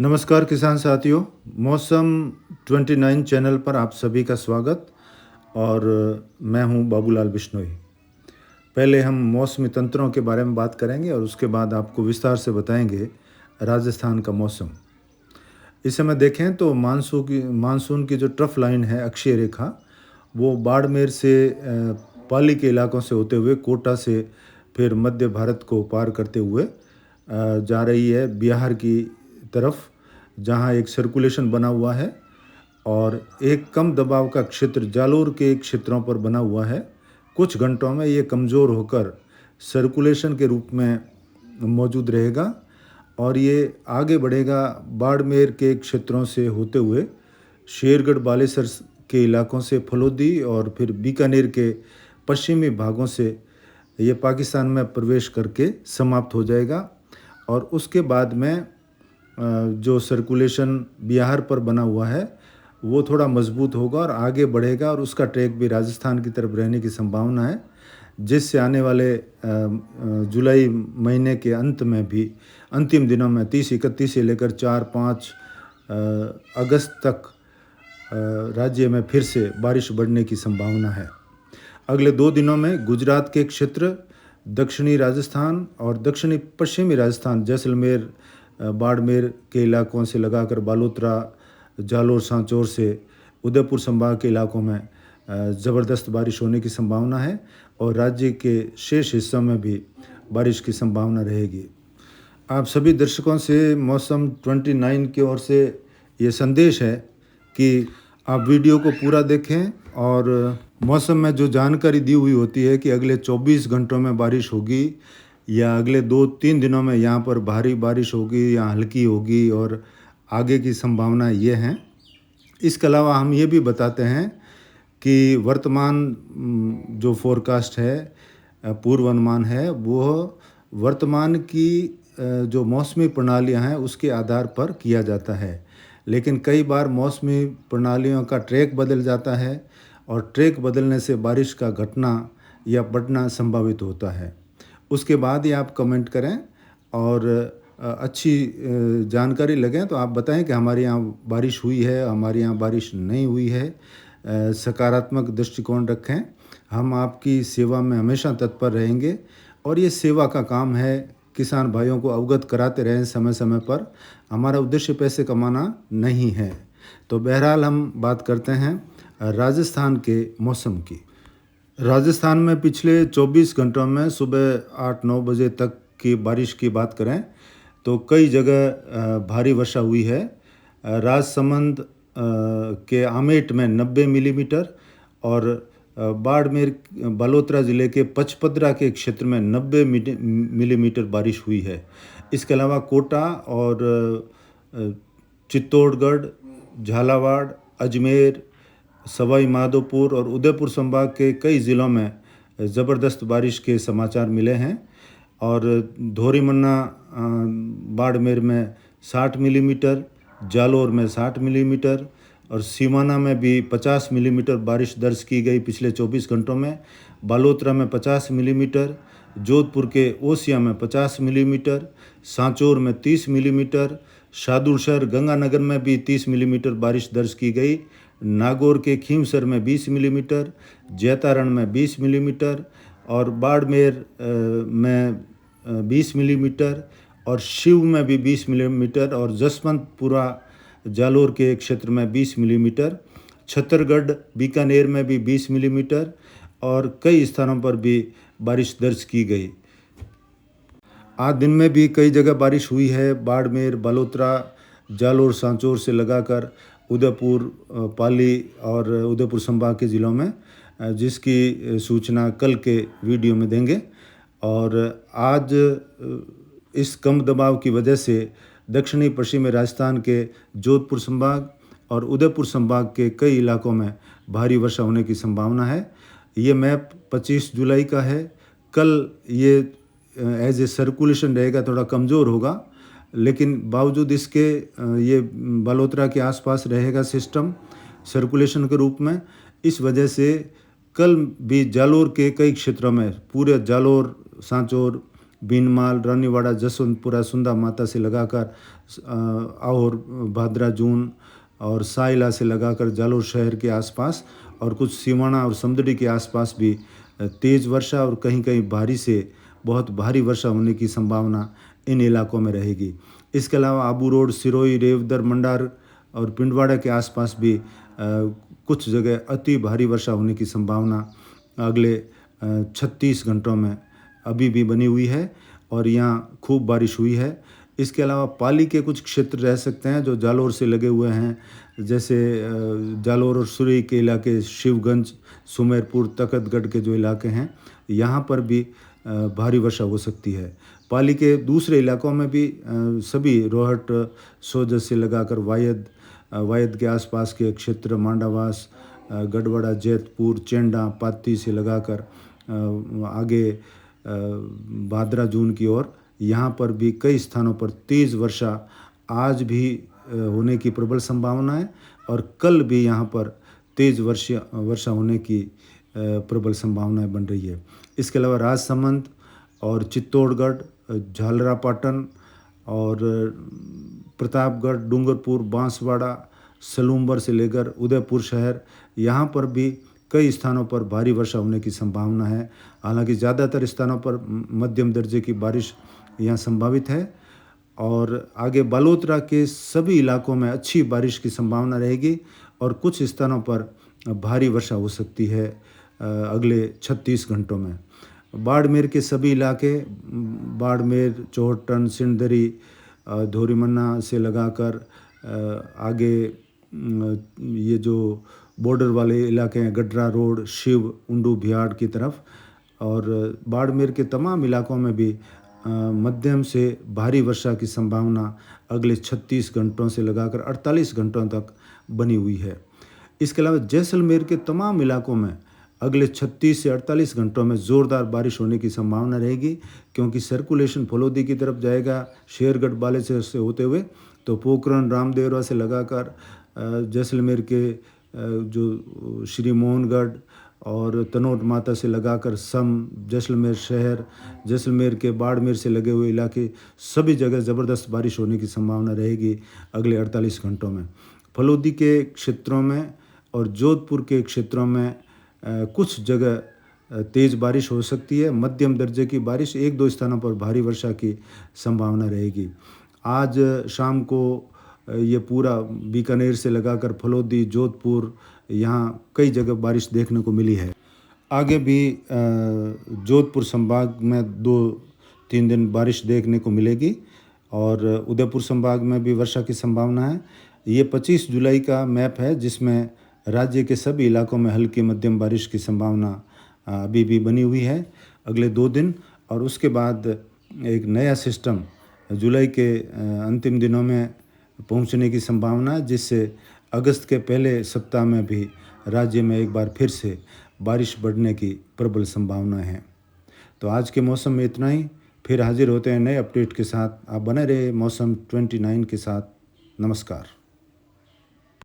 नमस्कार किसान साथियों, मौसम 29 चैनल पर आप सभी का स्वागत। और मैं हूं बाबूलाल बिश्नोई। पहले हम मौसमी तंत्रों के बारे में बात करेंगे और उसके बाद आपको विस्तार से बताएंगे राजस्थान का मौसम। इस समय देखें तो मानसून की जो ट्रफ लाइन है, अक्षीय रेखा, वो बाड़मेर से पाली के इलाकों से होते हुए कोटा से फिर मध्य भारत को पार करते हुए जा रही है बिहार की तरफ, जहां एक सर्कुलेशन बना हुआ है और एक कम दबाव का क्षेत्र जालोर के क्षेत्रों पर बना हुआ है। कुछ घंटों में ये कमज़ोर होकर सर्कुलेशन के रूप में मौजूद रहेगा और ये आगे बढ़ेगा बाड़मेर के क्षेत्रों से होते हुए शेरगढ़ बालेसर के इलाकों से फलोदी और फिर बीकानेर के पश्चिमी भागों से ये पाकिस्तान में प्रवेश करके समाप्त हो जाएगा। और उसके बाद में जो सर्कुलेशन बिहार पर बना हुआ है वो थोड़ा मजबूत होगा और आगे बढ़ेगा और उसका ट्रैक भी राजस्थान की तरफ रहने की संभावना है, जिससे आने वाले जुलाई महीने के अंत में भी, अंतिम दिनों में 30-31 से लेकर 4-5 अगस्त तक राज्य में फिर से बारिश बढ़ने की संभावना है। अगले 2 दिनों में गुजरात के क्षेत्र, दक्षिणी राजस्थान और दक्षिणी पश्चिमी राजस्थान, जैसलमेर बाड़मेर के इलाकों से लगाकर बालोतरा, जालोर, सांचौर से उदयपुर संभाग के इलाकों में ज़बरदस्त बारिश होने की संभावना है और राज्य के शेष हिस्सों में भी बारिश की संभावना रहेगी। आप सभी दर्शकों से मौसम 29 की ओर से ये संदेश है कि आप वीडियो को पूरा देखें और मौसम में जो जानकारी दी हुई होती है कि अगले 24 घंटों में बारिश होगी या अगले 2-3 दिनों में यहाँ पर भारी बारिश होगी या हल्की होगी और आगे की संभावना ये है। इसके अलावा हम ये भी बताते हैं कि वर्तमान जो फोरकास्ट है, पूर्वानुमान है, वो वर्तमान की जो मौसमी प्रणालियाँ हैं उसके आधार पर किया जाता है, लेकिन कई बार मौसमी प्रणालियों का ट्रैक बदल जाता है और ट्रैक बदलने से बारिश का घटना या बढ़ना संभावित होता है। उसके बाद ही आप कमेंट करें और अच्छी जानकारी लगें तो आप बताएं कि हमारे यहाँ बारिश हुई है, हमारे यहाँ बारिश नहीं हुई है। सकारात्मक दृष्टिकोण रखें। हम आपकी सेवा में हमेशा तत्पर रहेंगे और ये सेवा का काम है। किसान भाइयों को अवगत कराते रहें समय समय पर। हमारा उद्देश्य पैसे कमाना नहीं है। तो बहरहाल हम बात करते हैं राजस्थान के मौसम की। राजस्थान में पिछले 24 घंटों में सुबह 8-9 बजे तक की बारिश की बात करें तो कई जगह भारी वर्षा हुई है। राजसमंद के आमेट में 90 मिलीमीटर और बाड़मेर बालोतरा ज़िले के पचपदरा के क्षेत्र में 90 मिलीमीटर बारिश हुई है। इसके अलावा कोटा और चित्तौड़गढ़, झालावाड़, अजमेर, सवाई माधोपुर और उदयपुर संभाग के कई ज़िलों में ज़बरदस्त बारिश के समाचार मिले हैं और धोरीमन्ना बाड़मेर में 60 मिलीमीटर, जालोर में 60 मिलीमीटर और सीमाना में भी 50 मिलीमीटर बारिश दर्ज की गई पिछले 24 घंटों में। बालोतरा में 50 मिलीमीटर, जोधपुर के ओसिया में 50 मिलीमीटर, सांचौर में 30 मिलीमीटर, शादुलशहर गंगानगर में भी 30 मिलीमीटर बारिश दर्ज की गई। नागौर के खीमसर में 20 मिलीमीटर, जैतारण में 20 मिलीमीटर और बाड़मेर में 20 मिलीमीटर और शिव में भी 20 मिलीमीटर और जसवंतपुरा जालोर के क्षेत्र में 20 मिलीमीटर, छत्तरगढ़ बीकानेर में भी 20 मिलीमीटर और कई स्थानों पर भी बारिश दर्ज की गई। आज दिन में भी कई जगह बारिश हुई है। बाड़मेर, बालोतरा, जालोर, सांचौर से लगाकर उदयपुर, पाली और उदयपुर संभाग के ज़िलों में, जिसकी सूचना कल के वीडियो में देंगे। और आज इस कम दबाव की वजह से दक्षिणी पश्चिमी राजस्थान के जोधपुर संभाग और उदयपुर संभाग के कई इलाकों में भारी वर्षा होने की संभावना है। ये मैप 25 जुलाई का है। कल ये एज ए सर्कुलेशन रहेगा, थोड़ा कमज़ोर होगा, लेकिन बावजूद इसके ये बालोतरा के आसपास रहेगा सिस्टम सर्कुलेशन के रूप में। इस वजह से कल भी जालोर के कई क्षेत्रों में, पूरे जालोर, सांचौर, बीनमाल, रानीवाड़ा, जसवंतपुरा, सुंदा माता से लगाकर और भादरा जून और साइला से लगाकर जालोर शहर के आसपास और कुछ सिवाना और समदड़ी के आसपास भी तेज़ वर्षा और कहीं कहीं भारी से बहुत भारी वर्षा होने की संभावना इन इलाकों में रहेगी। इसके अलावा आबू रोड, सिरोही, रेवदर, मंडार और पिंडवाड़ा के आसपास भी कुछ जगह अति भारी वर्षा होने की संभावना अगले 36 घंटों में अभी भी बनी हुई है और यहाँ खूब बारिश हुई है। इसके अलावा पाली के कुछ क्षेत्र रह सकते हैं जो जालोर से लगे हुए हैं, जैसे जालोर और सुरई के इलाके, शिवगंज, सुमेरपुर, तखतगढ़ के जो इलाके हैं, यहाँ पर भी भारी वर्षा हो सकती है। पाली के दूसरे इलाकों में भी सभी रोहट, सोजत से लगाकर वायद के आसपास के क्षेत्र, मांडावास, गढ़वाड़ा, जैतपुर, चेंडा, पाती से लगाकर आगे भादरा जून की ओर, यहाँ पर भी कई स्थानों पर तेज़ वर्षा आज भी होने की प्रबल संभावना है और कल भी यहाँ पर तेज़ वर्षा होने की प्रबल संभावनाएं बन रही है। इसके अलावा राजसमंद और चित्तौड़गढ़, झालरापाटन और प्रतापगढ़, डूंगरपुर, बांसवाड़ा, सलूम्बर से लेकर उदयपुर शहर, यहाँ पर भी कई स्थानों पर भारी वर्षा होने की संभावना है। हालांकि ज़्यादातर स्थानों पर मध्यम दर्जे की बारिश यहाँ संभावित है और आगे बालोतरा के सभी इलाकों में अच्छी बारिश की संभावना रहेगी और कुछ स्थानों पर भारी वर्षा हो सकती है अगले 36 घंटों में। बाड़मेर के सभी इलाके, बाड़मेर, चौहटन, सिंदरी, धोरीमन्ना से लगाकर आगे ये जो बॉर्डर वाले इलाके हैं, गडरा रोड, शिव, उंडू, भियाड़ की तरफ, और बाड़मेर के तमाम इलाकों में भी मध्यम से भारी वर्षा की संभावना अगले 36 घंटों से लगाकर 48 घंटों तक बनी हुई है। इसके अलावा जैसलमेर के तमाम इलाकों में अगले 36 से 48 घंटों में ज़ोरदार बारिश होने की संभावना रहेगी, क्योंकि सर्कुलेशन फलोदी की तरफ जाएगा शेरगढ़ बाले से होते हुए, तो पोखरण, रामदेवरा से लगाकर जैसलमेर के जो श्री मोहनगढ़ और तनोट माता से लगाकर सम, जैसलमेर शहर, जैसलमेर के बाड़मेर से लगे हुए इलाके, सभी जगह ज़बरदस्त बारिश होने की संभावना रहेगी अगले 48 घंटों में। फलोदी के क्षेत्रों में और जोधपुर के क्षेत्रों में कुछ जगह तेज़ बारिश हो सकती है। मध्यम दर्जे की बारिश, एक दो स्थानों पर भारी वर्षा की संभावना रहेगी। आज शाम को ये पूरा बीकानेर से लगाकर फलोदी, जोधपुर, यहाँ कई जगह बारिश देखने को मिली है। आगे भी जोधपुर संभाग में 2-3 दिन बारिश देखने को मिलेगी और उदयपुर संभाग में भी वर्षा की संभावना है। ये 25 जुलाई का मैप है जिसमें राज्य के सभी इलाकों में हल्की मध्यम बारिश की संभावना अभी भी बनी हुई है अगले 2 दिन, और उसके बाद एक नया सिस्टम जुलाई के अंतिम दिनों में पहुंचने की संभावना है, जिससे अगस्त के पहले सप्ताह में भी राज्य में एक बार फिर से बारिश बढ़ने की प्रबल संभावना है। तो आज के मौसम में इतना ही, फिर हाजिर होते हैं नए अपडेट के साथ। आप बने रहे मौसम 29 के साथ। नमस्कार।